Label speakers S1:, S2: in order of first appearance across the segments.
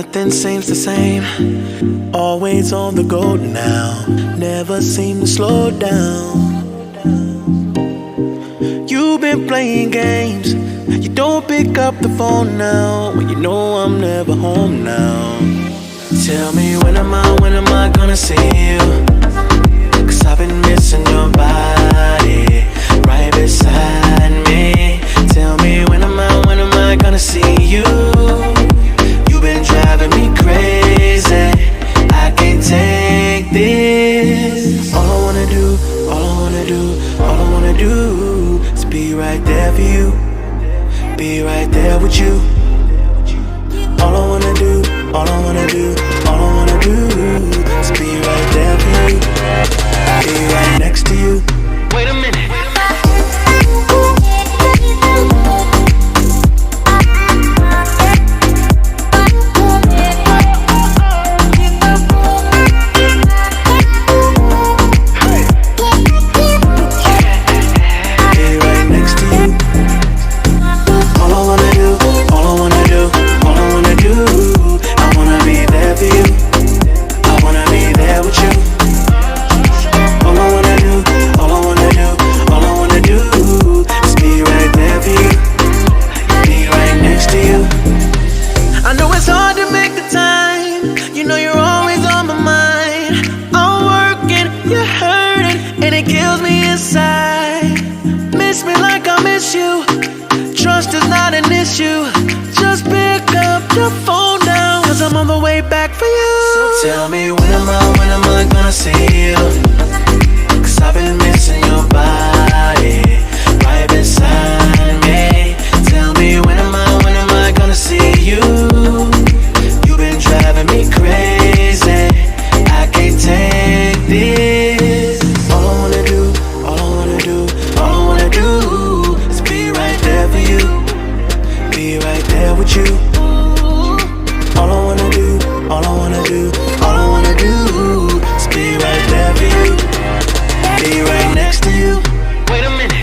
S1: Nothing seems the same. Always on the go now. Never seem to slow down. You've been playing games. You don't pick up the phone now when you know I'm never home now. Tell me when am I gonna see you? 'Cause I've been missing your body right beside me. Tell me when am I gonna see you? You've been driving me crazy. I can't take this. All I wanna do is be right there for you. Be right there with you. All I wanna do is be right there for you. Be right next to you. Wait a minute. Tell me when am I gonna see you? 'Cause I've been missing your body right beside me. Tell me when am I gonna see you? You've been driving me crazy. I can't take this. All I wanna do is be right there for you. Be right there with you. All I wanna do is be right there for you. Be right next to you. Wait a minute.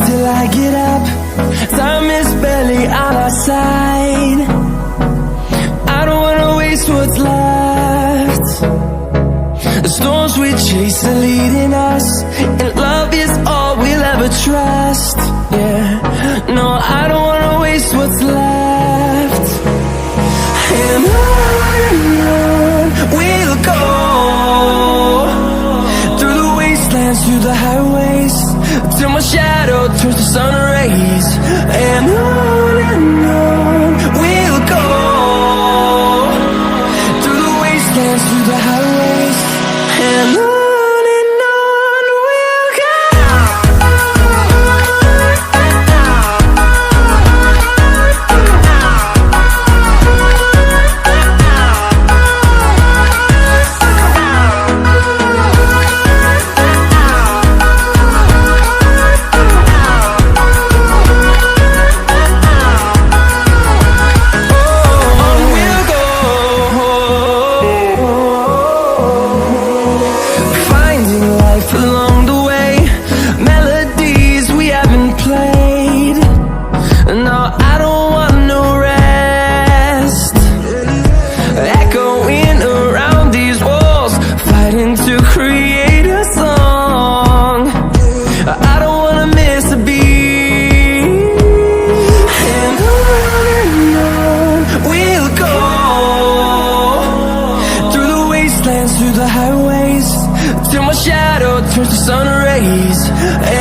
S2: Till I get up, time is barely on our side. I don't wanna waste what's left. The storms we chase are leading us, and love is all we'll ever trust. Yeah, no, I don't wanna waste what's left. And on we'll go, through the wastelands, through the highways, till my shadow turns to sun rays. And on we'll go, through the wastelands, through the highways. And on we'll go. through the highways till my shadow turns to sun rays.